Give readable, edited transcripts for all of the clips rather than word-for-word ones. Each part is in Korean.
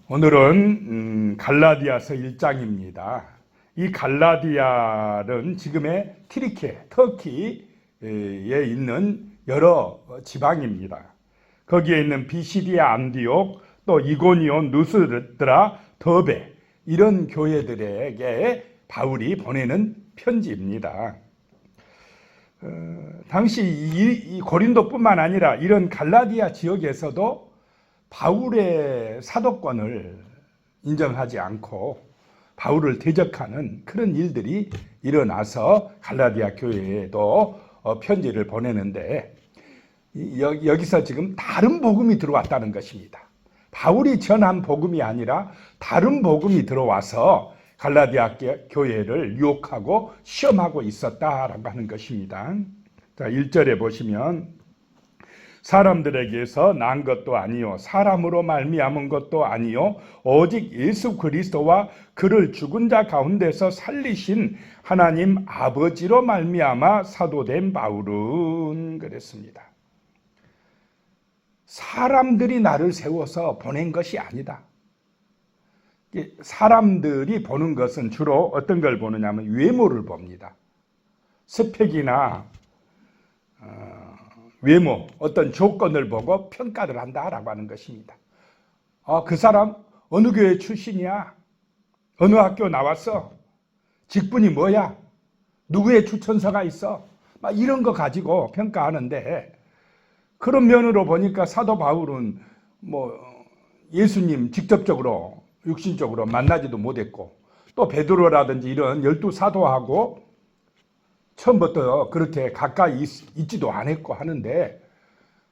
오늘은 갈라디아서 1장입니다. 이 갈라디아는 지금의 튀르키예, 터키에 있는 여러 지방입니다. 거기에 있는 비시디아 안디옥, 또 이고니온, 누스드라, 더베 이런 교회들에게 바울이 보내는 편지입니다. 당시 이 고린도뿐만 아니라 이런 갈라디아 지역에서도 바울의 사도권을 인정하지 않고 바울을 대적하는 그런 일들이 일어나서 갈라디아 교회에도 편지를 보내는데, 여기서 지금 다른 복음이 들어왔다는 것입니다. 바울이 전한 복음이 아니라 다른 복음이 들어와서 갈라디아 교회를 유혹하고 시험하고 있었다라고 하는 것입니다. 자, 1절에 보시면 사람들에게서 난 것도 아니요 사람으로 말미암은 것도 아니요 오직 예수 그리스도와 그를 죽은 자 가운데서 살리신 하나님 아버지로 말미암아 사도된 바울은 그랬습니다. 사람들이 나를 세워서 보낸 것이 아니다. 사람들이 보는 것은 주로 어떤 걸 보느냐면 외모를 봅니다. 스펙이나 외모, 어떤 조건을 보고 평가를 한다라고 하는 것입니다. 그 사람 어느 교회 출신이야? 어느 학교 나왔어? 직분이 뭐야? 누구의 추천서가 있어? 막 이런 거 가지고 평가하는데, 그런 면으로 보니까 사도 바울은 예수님 직접적으로 육신적으로 만나지도 못했고, 또 베드로라든지 이런 12사도하고 처음부터 그렇게 가까이 있지도 않았고 하는데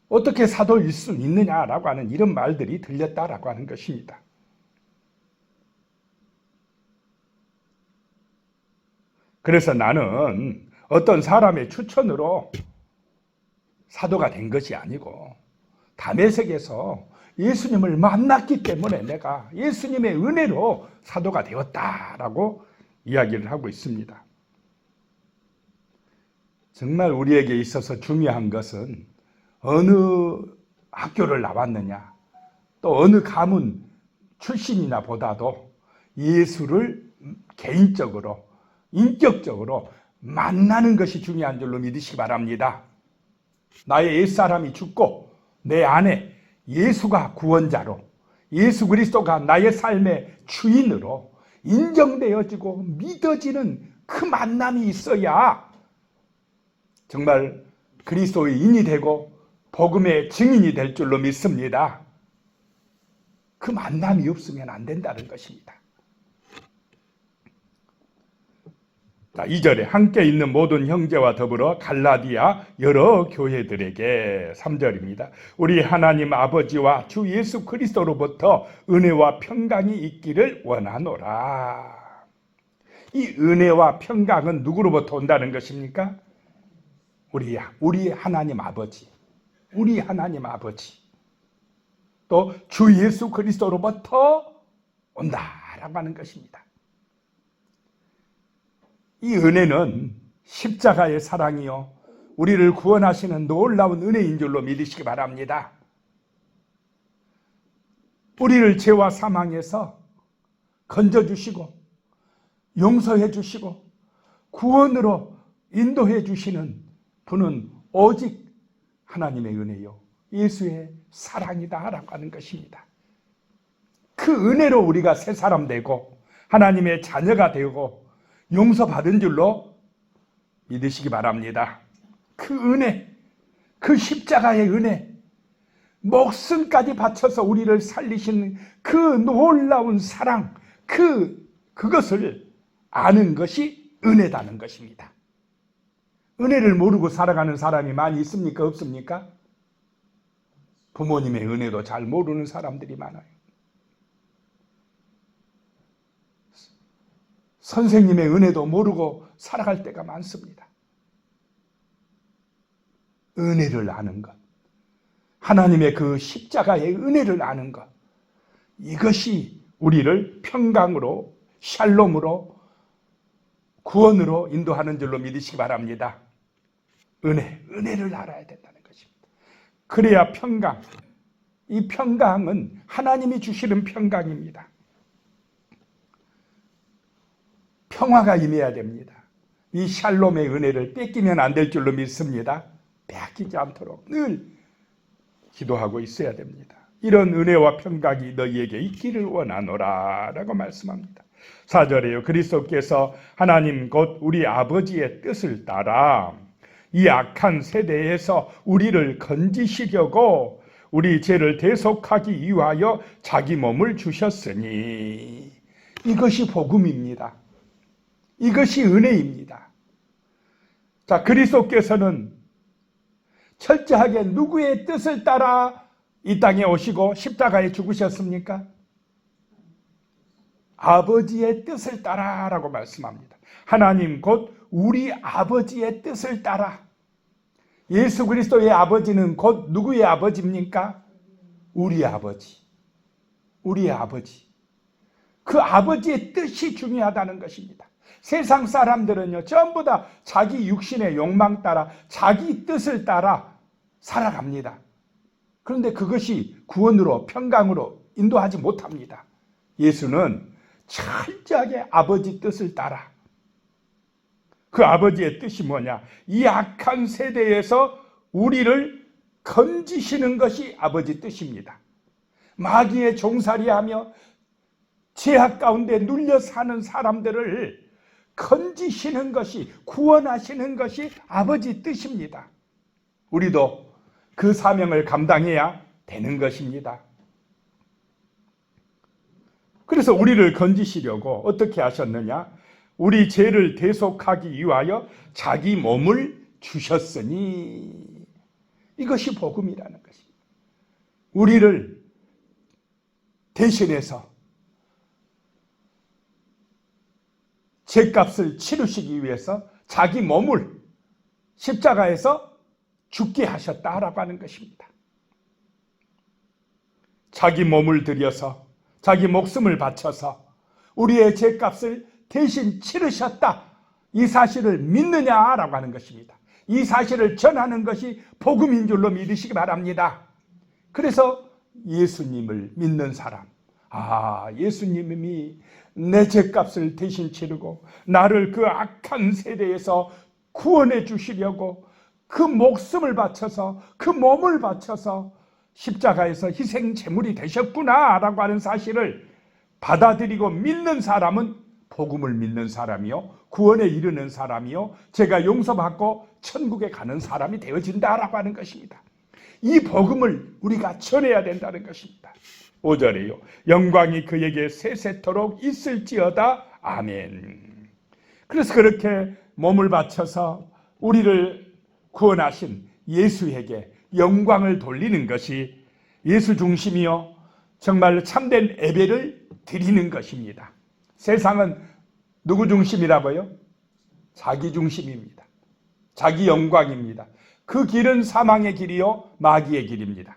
어떻게 사도일 수 있느냐라고 하는 이런 말들이 들렸다라고 하는 것입니다. 그래서 나는 어떤 사람의 추천으로 사도가 된 것이 아니고 다메섹에서 예수님을 만났기 때문에 내가 예수님의 은혜로 사도가 되었다라고 이야기를 하고 있습니다. 정말 우리에게 있어서 중요한 것은 어느 학교를 나왔느냐, 또 어느 가문 출신이나 보다도 예수를 개인적으로, 인격적으로 만나는 것이 중요한 줄로 믿으시기 바랍니다. 나의 옛사람이 죽고 내 안에 예수가 구원자로, 예수 그리스도가 나의 삶의 주인으로 인정되어지고 믿어지는 그 만남이 있어야 정말 그리스도의 인이 되고 복음의 증인이 될 줄로 믿습니다. 그 만남이 없으면 안 된다는 것입니다. 자, 2절에 함께 있는 모든 형제와 더불어 갈라디아 여러 교회들에게, 3절입니다. 우리 하나님 아버지와 주 예수 그리스도로부터 은혜와 평강이 있기를 원하노라. 이 은혜와 평강은 누구로부터 온다는 것입니까? 우리 하나님 아버지, 우리 하나님 아버지, 또 주 예수 그리스도로부터 온다라고 하는 것입니다. 이 은혜는 십자가의 사랑이요 우리를 구원하시는 놀라운 은혜인 줄로 믿으시기 바랍니다. 우리를 죄와 사망에서 건져주시고 용서해 주시고 구원으로 인도해 주시는 분은 오직 하나님의 은혜요 예수의 사랑이다라고 하는 것입니다. 그 은혜로 우리가 새 사람 되고 하나님의 자녀가 되고 용서받은 줄로 믿으시기 바랍니다. 그 은혜, 그 십자가의 은혜, 목숨까지 바쳐서 우리를 살리신 그 놀라운 사랑, 그것을 아는 것이 은혜다는 것입니다. 은혜를 모르고 살아가는 사람이 많이 있습니까? 없습니까? 부모님의 은혜도 잘 모르는 사람들이 많아요. 선생님의 은혜도 모르고 살아갈 때가 많습니다. 은혜를 아는 것, 하나님의 그 십자가의 은혜를 아는 것, 이것이 우리를 평강으로, 샬롬으로, 구원으로 인도하는 줄로 믿으시기 바랍니다. 은혜를 알아야 된다는 것입니다. 그래야 평강, 이 평강은 하나님이 주시는 평강입니다. 평화가 임해야 됩니다. 이 샬롬의 은혜를 뺏기면 안 될 줄로 믿습니다. 빼앗기지 않도록 늘 기도하고 있어야 됩니다. 이런 은혜와 평강이 너희에게 있기를 원하노라 라고 말씀합니다. 4절에요. 그리스도께서 하나님 곧 우리 아버지의 뜻을 따라 이 악한 세대에서 우리를 건지시려고 우리 죄를 대속하기 위하여 자기 몸을 주셨으니, 이것이 복음입니다. 이것이 은혜입니다. 자, 그리스도께서는 철저하게 누구의 뜻을 따라 이 땅에 오시고 십자가에 죽으셨습니까? 아버지의 뜻을 따라라고 말씀합니다. 하나님 곧 우리 아버지의 뜻을 따라. 예수 그리스도의 아버지는 곧 누구의 아버지입니까? 우리 아버지. 우리 아버지. 그 아버지의 뜻이 중요하다는 것입니다. 세상 사람들은요, 전부 다 자기 육신의 욕망 따라, 자기 뜻을 따라 살아갑니다. 그런데 그것이 구원으로, 평강으로 인도하지 못합니다. 예수는 철저하게 아버지 뜻을 따라. 그 아버지의 뜻이 뭐냐? 이 악한 세대에서 우리를 건지시는 것이 아버지 뜻입니다. 마귀의 종살이하며 죄악 가운데 눌려 사는 사람들을 건지시는 것이, 구원하시는 것이 아버지 뜻입니다. 우리도 그 사명을 감당해야 되는 것입니다. 그래서 우리를 건지시려고 어떻게 하셨느냐? 우리 죄를 대속하기 위하여 자기 몸을 주셨으니, 이것이 복음이라는 것입니다. 우리를 대신해서 죄값을 치르시기 위해서 자기 몸을 십자가에서 죽게 하셨다라고 하는 것입니다. 자기 몸을 들여서, 자기 목숨을 바쳐서 우리의 죄값을 대신 치르셨다. 이 사실을 믿느냐라고 하는 것입니다. 이 사실을 전하는 것이 복음인 줄로 믿으시기 바랍니다. 그래서 예수님을 믿는 사람, 예수님이 내 죄값을 대신 치르고 나를 그 악한 세대에서 구원해 주시려고 그 목숨을 바쳐서, 그 몸을 바쳐서 십자가에서 희생 제물이 되셨구나라고 하는 사실을 받아들이고 믿는 사람은 복음을 믿는 사람이요, 구원에 이르는 사람이요, 죄가 용서받고 천국에 가는 사람이 되어진다라고 하는 것입니다. 이 복음을 우리가 전해야 된다는 것입니다. 5절에요. 영광이 그에게 세세토록 있을지어다. 아멘. 그래서 그렇게 몸을 바쳐서 우리를 구원하신 예수에게 영광을 돌리는 것이 예수 중심이요, 정말 참된 예배를 드리는 것입니다. 세상은 누구 중심이라고요? 자기 중심입니다. 자기 영광입니다. 그 길은 사망의 길이요, 마귀의 길입니다.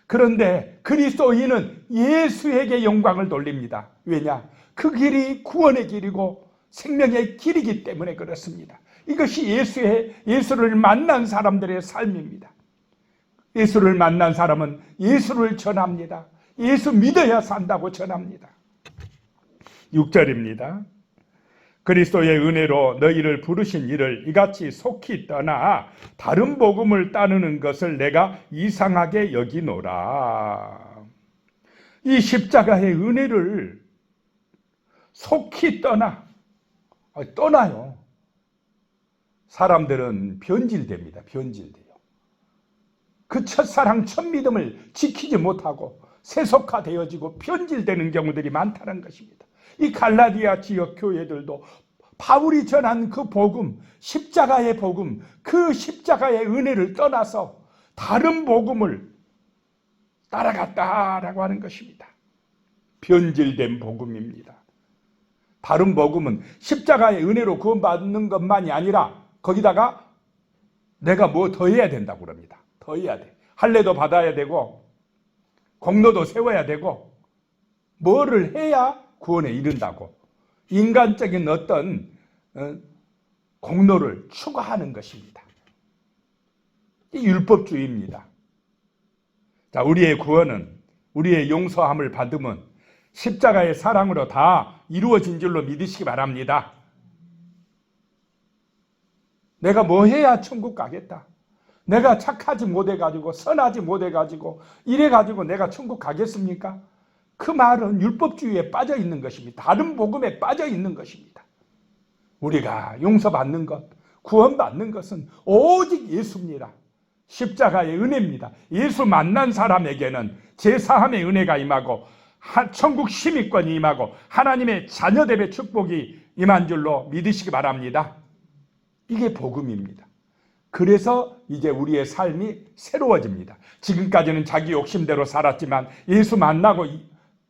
그런데 그리스도인은 예수에게 영광을 돌립니다. 왜냐? 그 길이 구원의 길이고 생명의 길이기 때문에 그렇습니다. 이것이 예수를 만난 사람들의 삶입니다. 예수를 만난 사람은 예수를 전합니다. 예수 믿어야 산다고 전합니다. 6절입니다. 그리스도의 은혜로 너희를 부르신 이를 이같이 속히 떠나 다른 복음을 따르는 것을 내가 이상하게 여기노라. 이 십자가의 은혜를 속히 떠나요. 사람들은 변질됩니다. 변질돼요. 그 첫사랑 첫믿음을 지키지 못하고 세속화되어지고 변질되는 경우들이 많다는 것입니다. 이 갈라디아 지역 교회들도 바울이 전한 그 복음, 십자가의 복음, 그 십자가의 은혜를 떠나서 다른 복음을 따라갔다라고 하는 것입니다. 변질된 복음입니다. 다른 복음은 십자가의 은혜로 구원받는 것만이 아니라 거기다가 내가 뭐 더 해야 된다고 그럽니다. 더 해야 돼. 할례도 받아야 되고 공로도 세워야 되고 뭐를 해야 구원에 이른다고 인간적인 어떤 공로를 추구하는 것입니다. 이 율법주의입니다. 자, 우리의 구원은 우리의 용서함을 받으면 십자가의 사랑으로 다 이루어진 줄로 믿으시기 바랍니다. 내가 뭐 해야 천국 가겠다. 내가 착하지 못해가지고 선하지 못해가지고 이래가지고 내가 천국 가겠습니까? 그 말은 율법주의에 빠져 있는 것입니다. 다른 복음에 빠져 있는 것입니다. 우리가 용서받는 것, 구원받는 것은 오직 예수입니다. 십자가의 은혜입니다. 예수 만난 사람에게는 제사함의 은혜가 임하고 천국 시민권이 임하고 하나님의 자녀됨의 축복이 임한 줄로 믿으시기 바랍니다. 이게 복음입니다. 그래서 이제 우리의 삶이 새로워집니다. 지금까지는 자기 욕심대로 살았지만 예수 만나고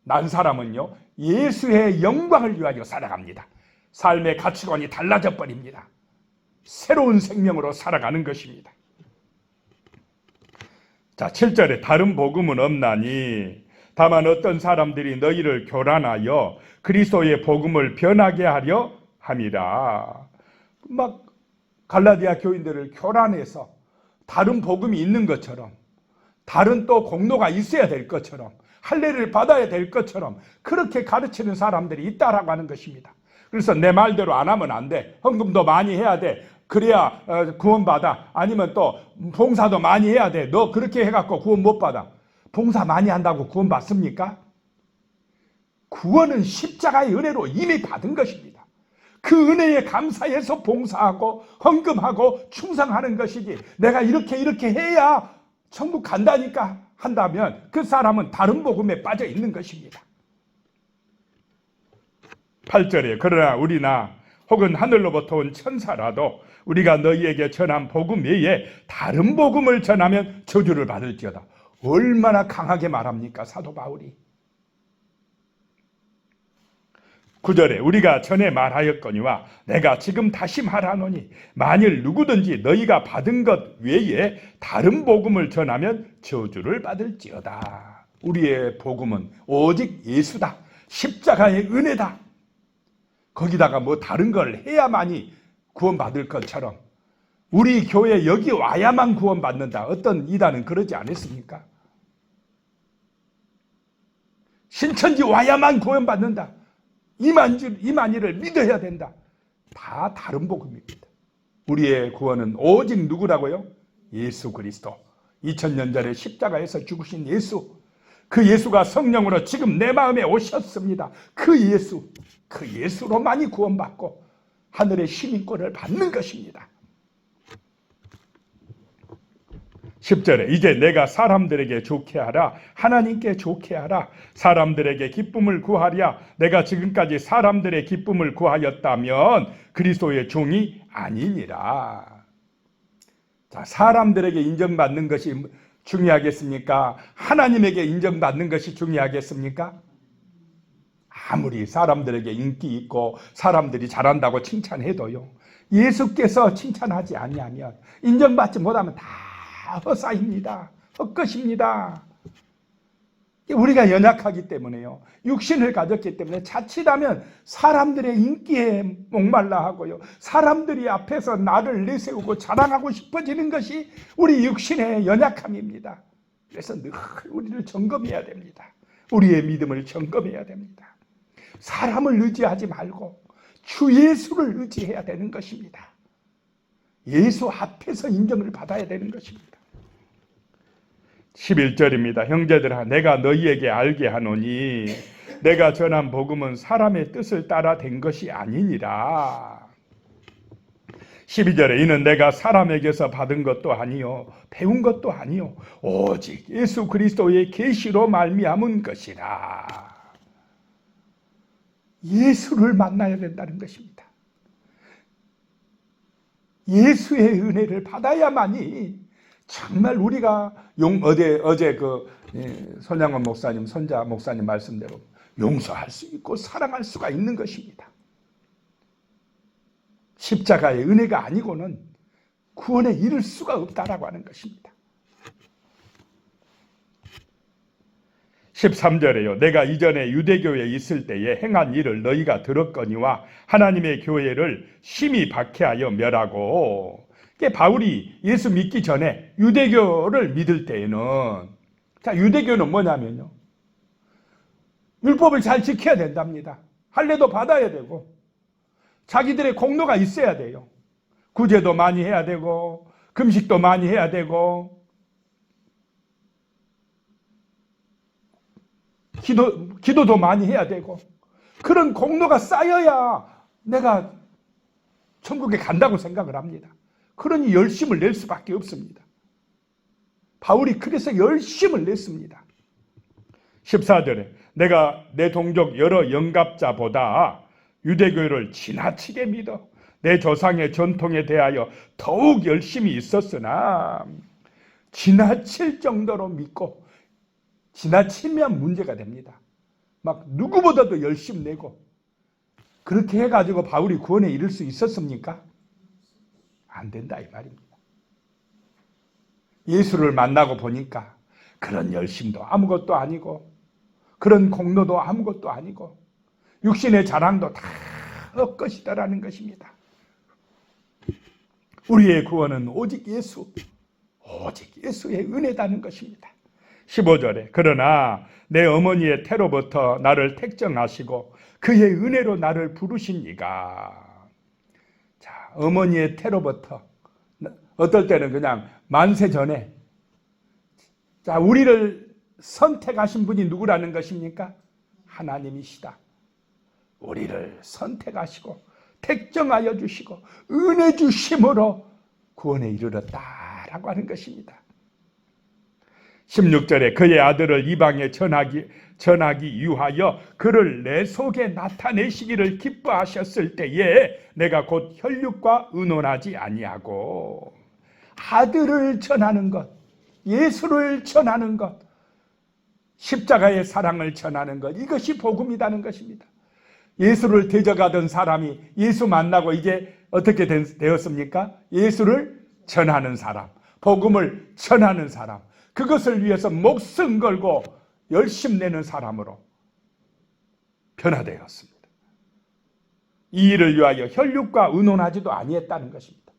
난 사람은요, 예수의 영광을 위하여 살아갑니다. 삶의 가치관이 달라져 버립니다. 새로운 생명으로 살아가는 것입니다. 자, 7절에 다른 복음은 없나니 다만 어떤 사람들이 너희를 교란하여 그리스도의 복음을 변하게 하려 함이라. 막 갈라디아 교인들을 교란해서 다른 복음이 있는 것처럼, 다른 또 공로가 있어야 될 것처럼, 할례를 받아야 될 것처럼 그렇게 가르치는 사람들이 있다라고 하는 것입니다. 그래서 내 말대로 안 하면 안 돼. 헌금도 많이 해야 돼. 그래야 구원받아. 아니면 또 봉사도 많이 해야 돼. 너 그렇게 해갖고 구원 못 받아. 봉사 많이 한다고 구원 받습니까? 구원은 십자가의 은혜로 이미 받은 것입니다. 그 은혜에 감사해서 봉사하고 헌금하고 충성하는 것이지, 내가 이렇게 해야 천국 간다니까 한다면 그 사람은 다른 복음에 빠져 있는 것입니다. 8절에 그러나 우리나 혹은 하늘로부터 온 천사라도 우리가 너희에게 전한 복음 외에 다른 복음을 전하면 저주를 받을지어다. 얼마나 강하게 말합니까, 사도 바울이. 9절에 우리가 전에 말하였거니와 내가 지금 다시 말하노니 만일 누구든지 너희가 받은 것 외에 다른 복음을 전하면 저주를 받을지어다. 우리의 복음은 오직 예수다. 십자가의 은혜다. 거기다가 뭐 다른 걸 해야만이 구원받을 것처럼 우리 교회 여기 와야만 구원받는다. 어떤 이단은 그러지 않았습니까? 신천지 와야만 구원받는다. 이만희를 믿어야 된다. 다 다른 복음입니다. 우리의 구원은 오직 누구라고요? 예수 그리스도. 2000년 전에 십자가에서 죽으신 예수. 그 예수가 성령으로 지금 내 마음에 오셨습니다. 그 예수로만이 구원받고 하늘의 시민권을 받는 것입니다. 10절에 이제 내가 사람들에게 좋게 하라, 하나님께 좋게 하라, 사람들에게 기쁨을 구하랴. 내가 지금까지 사람들의 기쁨을 구하였다면 그리스도의 종이 아니니라. 자, 사람들에게 인정받는 것이 중요하겠습니까? 하나님에게 인정받는 것이 중요하겠습니까? 아무리 사람들에게 인기 있고 사람들이 잘한다고 칭찬해도요, 예수께서 칭찬하지 아니하면, 인정받지 못하면 다 헛사입니다. 헛것입니다. 우리가 연약하기 때문에요, 육신을 가졌기 때문에 자칫하면 사람들의 인기에 목말라 하고요, 사람들이 앞에서 나를 내세우고 자랑하고 싶어지는 것이 우리 육신의 연약함입니다. 그래서 늘 우리를 점검해야 됩니다. 우리의 믿음을 점검해야 됩니다. 사람을 의지하지 말고 주 예수를 의지해야 되는 것입니다. 예수 앞에서 인정을 받아야 되는 것입니다. 11절입니다. 형제들아, 내가 너희에게 알게 하노니 내가 전한 복음은 사람의 뜻을 따라 된 것이 아니니라. 12절에 이는 내가 사람에게서 받은 것도 아니요 배운 것도 아니요 오직 예수 그리스도의 계시로 말미암은 것이라. 예수를 만나야 된다는 것입니다. 예수의 은혜를 받아야만이 정말 우리가 어제 손양원 목사님, 손자 목사님 말씀대로 용서할 수 있고 사랑할 수가 있는 것입니다. 십자가의 은혜가 아니고는 구원에 이를 수가 없다라고 하는 것입니다. 13절에요. 내가 이전에 유대교에 있을 때에 행한 일을 너희가 들었거니와 하나님의 교회를 심히 박해하여 멸하고. 바울이 예수 믿기 전에 유대교를 믿을 때에는, 자, 유대교는 뭐냐면요, 율법을 잘 지켜야 된답니다. 할례도 받아야 되고 자기들의 공로가 있어야 돼요. 구제도 많이 해야 되고 금식도 많이 해야 되고 기도도 많이 해야 되고 그런 공로가 쌓여야 내가 천국에 간다고 생각을 합니다. 그러니 열심을 낼 수밖에 없습니다. 바울이 그래서 열심을 냈습니다. 14절에 내가 내 동족 여러 영갑자보다 유대교를 지나치게 믿어 내 조상의 전통에 대하여 더욱 열심히 있었으나 지나칠 정도로 믿고 지나치면 문제가 됩니다. 막 누구보다도 열심 내고 그렇게 해가지고 바울이 구원에 이를 수 있었습니까? 안 된다 이 말입니다. 예수를 만나고 보니까 그런 열심도 아무것도 아니고 그런 공로도 아무것도 아니고 육신의 자랑도 다 헛것이다라는 것입니다. 우리의 구원은 오직 예수의 은혜다는 것입니다. 15절에 그러나 내 어머니의 태로부터 나를 택정하시고 그의 은혜로 나를 부르신 이가. 자, 어머니의 태로부터 어떨 때는 그냥 만세 전에 자, 우리를 선택하신 분이 누구라는 것입니까? 하나님이시다. 우리를 선택하시고 택정하여 주시고 은혜 주심으로 구원에 이르렀다라고 하는 것입니다. 16절에 그의 아들을 이방에 전하기 위하여 그를 내 속에 나타내시기를 기뻐하셨을 때에 내가 곧 혈육과 의논하지 아니하고 아들을 전하는 것, 예수를 전하는 것, 십자가의 사랑을 전하는 것, 이것이 복음이라는 것입니다. 예수를 대적하던 사람이 예수 만나고 이제 어떻게 되었습니까? 예수를 전하는 사람, 복음을 전하는 사람, 그것을 위해서 목숨 걸고 열심 내는 사람으로 변화되었습니다. 이 일을 위하여 혈육과 의논하지도 아니했다는 것입니다.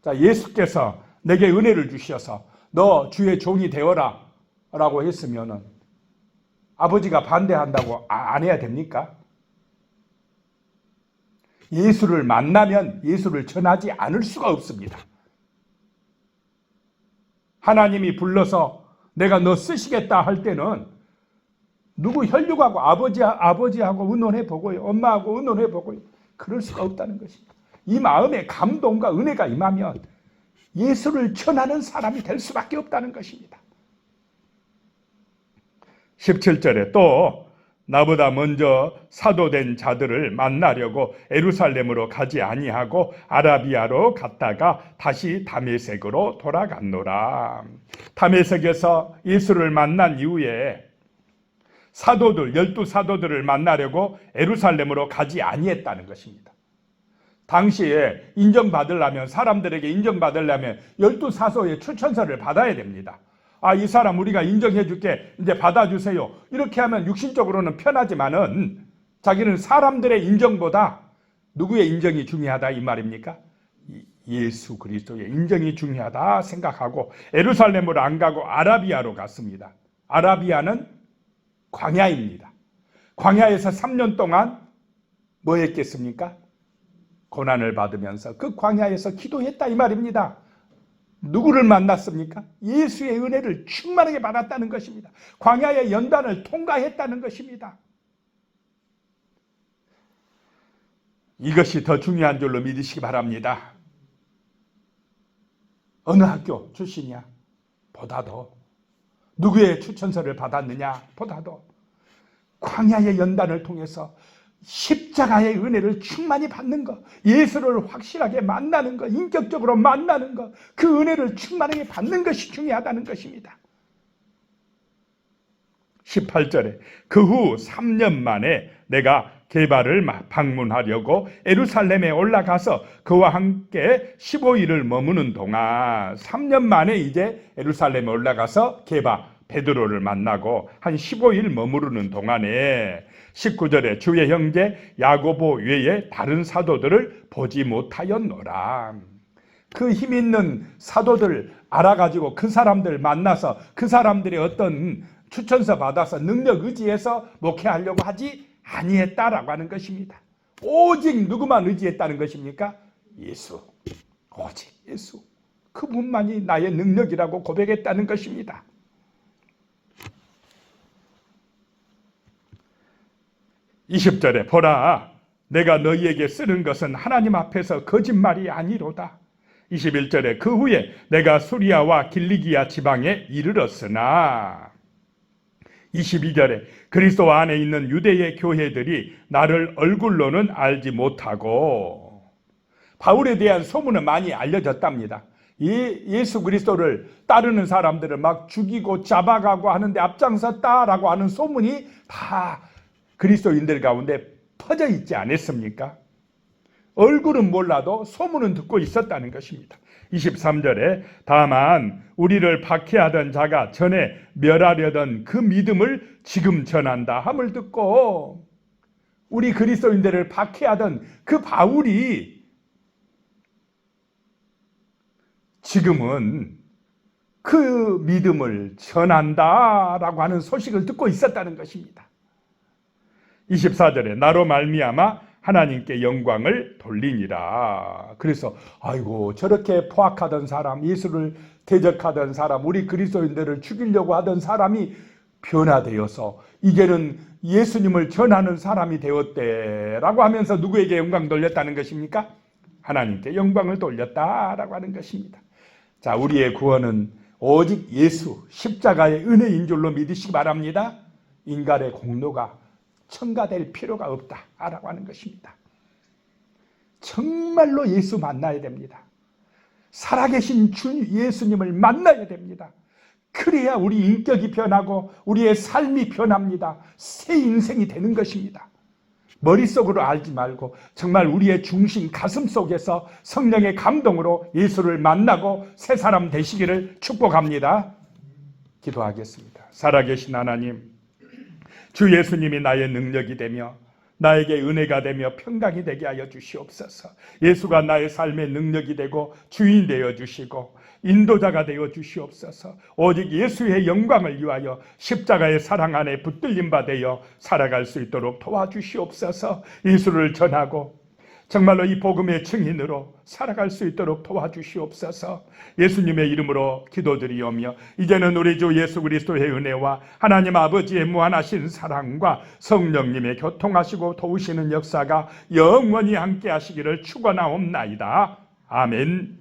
자, 예수께서 내게 은혜를 주셔서 너 주의 종이 되어라 라고 했으면은 아버지가 반대한다고 안 해야 됩니까? 예수를 만나면 예수를 전하지 않을 수가 없습니다. 하나님이 불러서 내가 너 쓰시겠다 할 때는 누구 혈육하고 아버지하고 의논해보고요. 엄마하고 의논해보고요. 그럴 수가 없다는 것입니다. 이 마음에 감동과 은혜가 임하면 예수를 전하는 사람이 될 수밖에 없다는 것입니다. 17절에 또 나보다 먼저 사도된 자들을 만나려고 예루살렘으로 가지 아니하고 아라비아로 갔다가 다시 다메섹으로 돌아갔노라. 다메섹에서 예수를 만난 이후에 사도들, 12사도들을 만나려고 예루살렘으로 가지 아니했다는 것입니다. 당시에 인정받으려면, 사람들에게 인정받으려면 12사도의 추천서를 받아야 됩니다. 아, 이 사람 우리가 인정해 줄게, 이제 받아주세요. 이렇게 하면 육신적으로는 편하지만은 자기는 사람들의 인정보다 누구의 인정이 중요하다 이 말입니까? 예수 그리스도의 인정이 중요하다 생각하고 예루살렘으로 안 가고 아라비아로 갔습니다. 아라비아는 광야입니다. 광야에서 3년 동안 뭐 했겠습니까? 고난을 받으면서 그 광야에서 기도했다 이 말입니다. 누구를 만났습니까? 예수의 은혜를 충만하게 받았다는 것입니다. 광야의 연단을 통과했다는 것입니다. 이것이 더 중요한 줄로 믿으시기 바랍니다. 어느 학교 출신이야? 보다도 누구의 추천서를 받았느냐? 보다도 광야의 연단을 통해서 십자가의 은혜를 충만히 받는 것, 예수를 확실하게 만나는 것, 인격적으로 만나는 것, 그 은혜를 충만하게 받는 것이 중요하다는 것입니다. 18절에 그 후 3년 만에 내가 게바를 방문하려고 예루살렘에 올라가서 그와 함께 15일을 머무는 동안 3년 만에 이제 예루살렘에 올라가서 게바 베드로를 만나고 한 15일 머무르는 동안에 19절에 주의 형제 야고보 외에 다른 사도들을 보지 못하였노라. 그 힘있는 사도들 알아가지고 그 사람들 만나서 그 사람들의 어떤 추천서 받아서 능력 의지해서 목회하려고 하지 아니했다라고 하는 것입니다. 오직 누구만 의지했다는 것입니까? 예수. 오직 예수. 그분만이 나의 능력이라고 고백했다는 것입니다. 20절에 보라, 내가 너희에게 쓰는 것은 하나님 앞에서 거짓말이 아니로다. 21절에 그 후에 내가 수리아와 길리기아 지방에 이르렀으나 22절에 그리스도 안에 있는 유대의 교회들이 나를 얼굴로는 알지 못하고, 바울에 대한 소문은 많이 알려졌답니다. 예수 그리스도를 따르는 사람들을 막 죽이고 잡아가고 하는데 앞장섰다라고 하는 소문이 다 그리스도인들 가운데 퍼져 있지 않았습니까? 얼굴은 몰라도 소문은 듣고 있었다는 것입니다. 23절에 다만 우리를 박해하던 자가 전에 멸하려던 그 믿음을 지금 전한다 함을 듣고, 우리 그리스도인들을 박해하던 그 바울이 지금은 그 믿음을 전한다라고 하는 소식을 듣고 있었다는 것입니다. 24절에 나로 말미암아 하나님께 영광을 돌리니라. 그래서 아이고, 저렇게 포악하던 사람, 예수를 대적하던 사람, 우리 그리스도인들을 죽이려고 하던 사람이 변화되어서 이제는 예수님을 전하는 사람이 되었대라고 하면서 누구에게 영광 돌렸다는 것입니까? 하나님께 영광을 돌렸다라고 하는 것입니다. 자, 우리의 구원은 오직 예수 십자가의 은혜인 줄로 믿으시기 바랍니다. 인간의 공로가 첨가될 필요가 없다라고 하는 것입니다. 정말로 예수 만나야 됩니다. 살아계신 주 예수님을 만나야 됩니다. 그래야 우리 인격이 변하고 우리의 삶이 변합니다. 새 인생이 되는 것입니다. 머릿속으로 알지 말고 정말 우리의 중심 가슴 속에서 성령의 감동으로 예수를 만나고 새 사람 되시기를 축복합니다. 기도하겠습니다. 살아계신 하나님, 주 예수님이 나의 능력이 되며 나에게 은혜가 되며 평강이 되게 하여 주시옵소서. 예수가 나의 삶의 능력이 되고 주인 되어 주시고 인도자가 되어 주시옵소서. 오직 예수의 영광을 위하여 십자가의 사랑 안에 붙들림 받아 살아갈 수 있도록 도와주시옵소서. 예수를 전하고 정말로 이 복음의 증인으로 살아갈 수 있도록 도와주시옵소서. 예수님의 이름으로 기도드리오며 이제는 우리 주 예수 그리스도의 은혜와 하나님 아버지의 무한하신 사랑과 성령님의 교통하시고 도우시는 역사가 영원히 함께 하시기를 축원하옵나이다. 아멘.